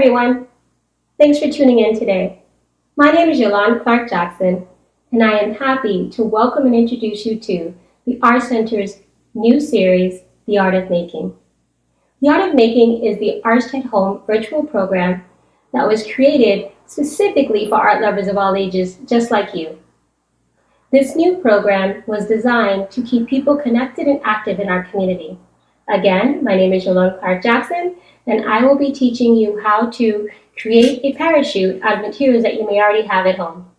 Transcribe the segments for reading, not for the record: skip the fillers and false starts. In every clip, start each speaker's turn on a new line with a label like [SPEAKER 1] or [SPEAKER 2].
[SPEAKER 1] everyone. Thanks for tuning in today. My name is Yolande Clark-Jackson, and I am happy to welcome and introduce you to the Art Center's new series, The Art of Making. The Art of Making is the Arts at Home virtual program that was created specifically for art lovers of all ages, just like you. This new program was designed to keep people connected and active in our community. Again, my name is Yolande Clark-Jackson, and I will be teaching you how to create a parachute out of materials that you may already have at home.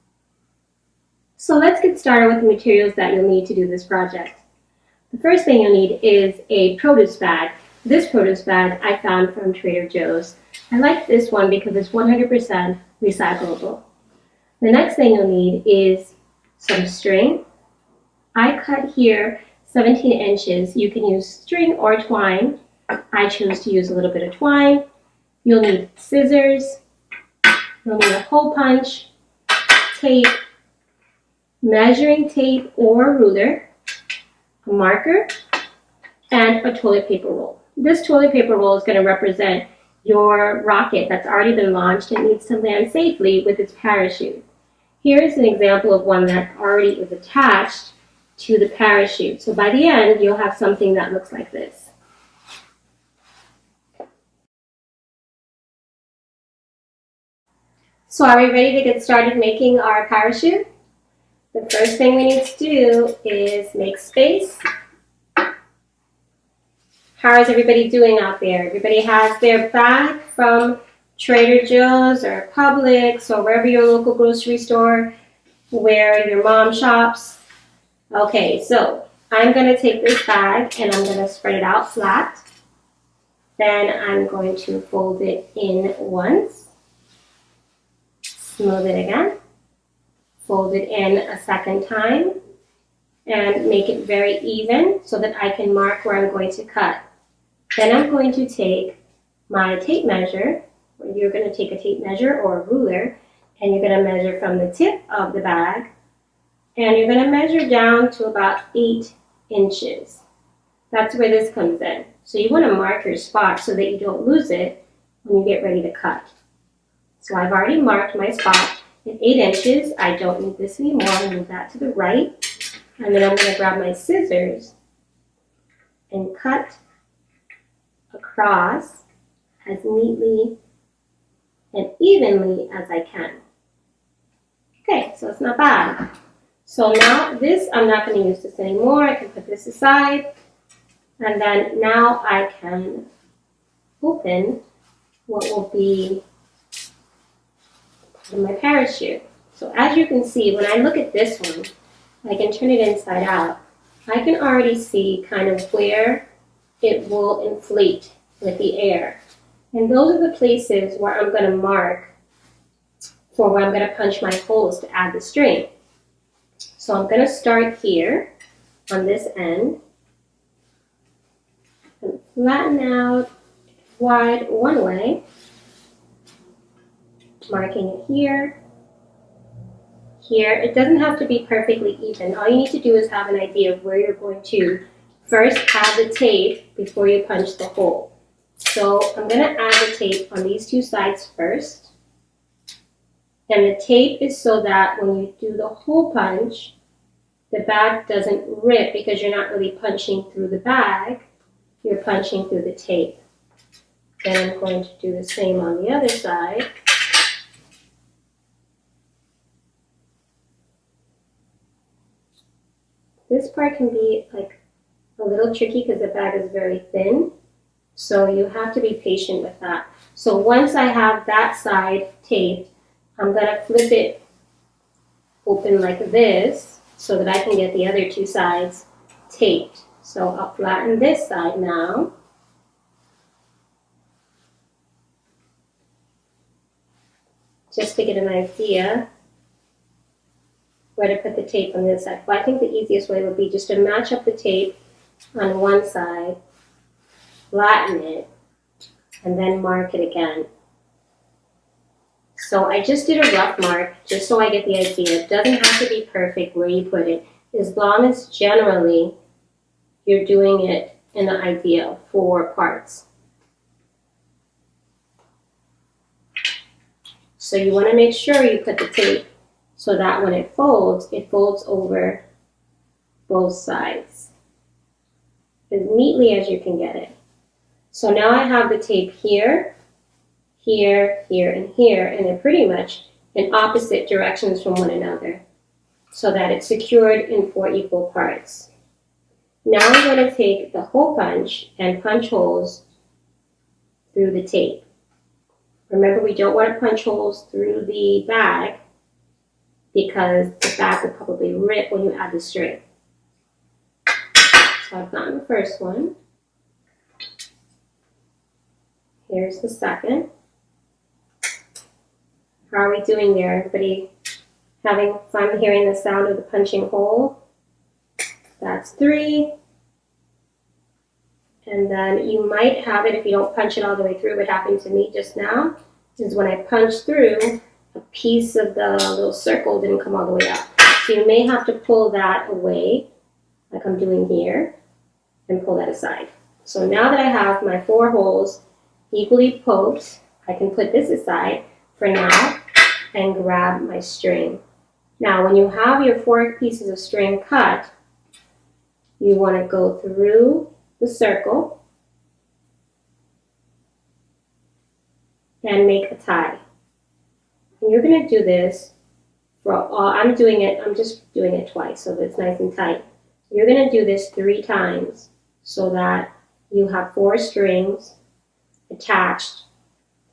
[SPEAKER 1] So let's get started with the materials that you'll need to do this project. The first thing you'll need is a produce bag. This produce bag I found from Trader Joe's. I like this one because it's 100% recyclable. The next thing you'll need is some string. I cut here 17 inches. You can use string or twine. I choose to use a little bit of twine. You'll need scissors. You'll need a hole punch, tape, measuring tape or ruler, a marker, and a toilet paper roll. This toilet paper roll is going to represent your rocket that's already been launched and needs to land safely with its parachute. Here's an example of one that already is attached to the parachute. So by the end, you'll have something that looks like this. So are we ready to get started making our parachute? The first thing we need to do is make space. How is everybody doing out there? Everybody has their bag from Trader Joe's or Publix or wherever your local grocery store where your mom shops. Okay, so I'm going to take this bag and I'm going to spread it out flat. Then I'm going to fold it in once. Smooth it again, fold it in a second time, and make it very even so that I can mark where I'm going to cut. Then I'm going to take my tape measure, or you're going to take a tape measure or a ruler, and you're going to measure from the tip of the bag, and you're going to measure down to about 8 inches. That's where this comes in. So you want to mark your spot so that you don't lose it when you get ready to cut. So I've already marked my spot at 8 inches. I don't need this anymore. I'll move that to the right. And then I'm going to grab my scissors and cut across as neatly and evenly as I can. Okay, so it's not bad. So now this, I'm not going to use this anymore. I can put this aside. And then now I can open what will be my parachute. So as you can see, when I look at this one, I can turn it inside out. I can already see kind of where it will inflate with the air. And those are the places where I'm going to mark for where I'm going to punch my holes to add the string. So I'm going to start here on this end and flatten out wide one way. Marking it here, here. It doesn't have to be perfectly even. All you need to do is have an idea of where you're going to first add the tape before you punch the hole. So I'm going to add the tape on these two sides first. And the tape is so that when you do the hole punch, the bag doesn't rip because you're not really punching through the bag, you're punching through the tape. Then I'm going to do the same on the other side. This part can be like a little tricky because the bag is very thin, so you have to be patient with that. So once I have that side taped, I'm going to flip it open like this so that I can get the other two sides taped. So I'll flatten this side now. Just to get an idea where to put the tape on this side. Well, I think the easiest way would be just to match up the tape on one side, flatten it, and then mark it again. So I just did a rough mark just so I get the idea. It doesn't have to be perfect where you put it, as long as generally you're doing it in the idea of 4 parts. So you want to make sure you put the tape so that when it folds over both sides as neatly as you can get it. So now I have the tape here, here, here, and here, and they're pretty much in opposite directions from one another so that it's secured in 4 equal parts. Now I'm going to take the hole punch and punch holes through the tape. Remember, we don't want to punch holes through the bag because the bag will probably rip when you add the string. So I've gotten the first one. Here's the second. How are we doing there? Everybody having fun hearing the sound of the punching hole? That's 3. And then you might have it, if you don't punch it all the way through, what happened to me just now is when I punched through, a piece of the little circle didn't come all the way up. So you may have to pull that away, like I'm doing here, and pull that aside. So now that I have my 4 holes equally poked, I can put this aside for now and grab my string. Now when you have your 4 pieces of string cut, you want to go through the circle and make a tie. And you're going to do this for all, I'm just doing it twice so that it's nice and tight. You're going to do this 3 times so that you have 4 strings attached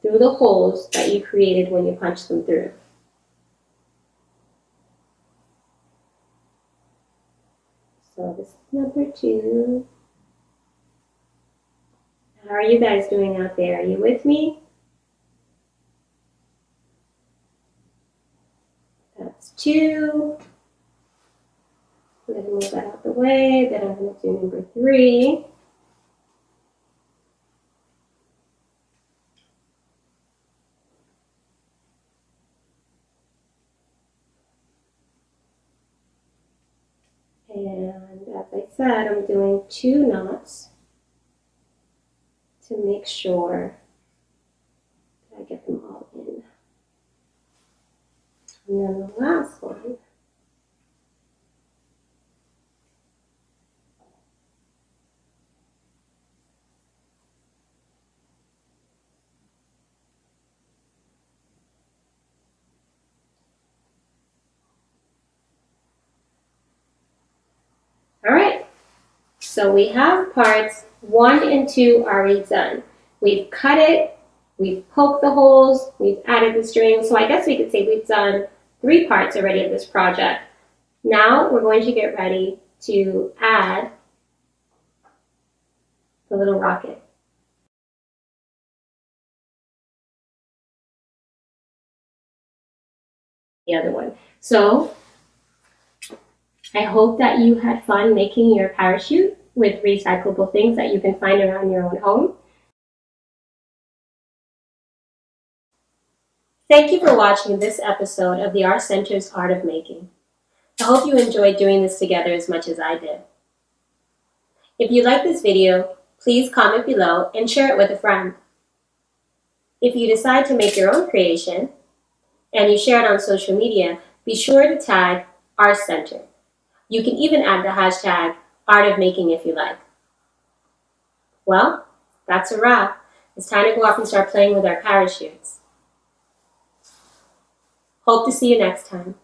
[SPEAKER 1] through the holes that you created when you punched them through. So this is number 2. How are you guys doing out there? Are you with me? That's 2. I'm going to move that out the way. Then I'm going to do number 3. And as I said, I'm doing 2 knots to make sure that I get them all in. And then the last one, all right, so we have parts 1 and 2 already done. We've cut it, we've poked the holes, we've added the string, so I guess we could say we've done 3 parts already of this project. Now we're going to get ready to add the little rocket. The other one. So I hope that you had fun making your parachute with recyclable things that you can find around your own home. Thank you for watching this episode of the Art Center's Art of Making. I hope you enjoyed doing this together as much as I did. If you like this video, please comment below and share it with a friend. If you decide to make your own creation and you share it on social media, be sure to tag Art Center. You can even add the hashtag Art of Making if you like. Well, that's a wrap. It's time to go off and start playing with our parachutes. Hope to see you next time.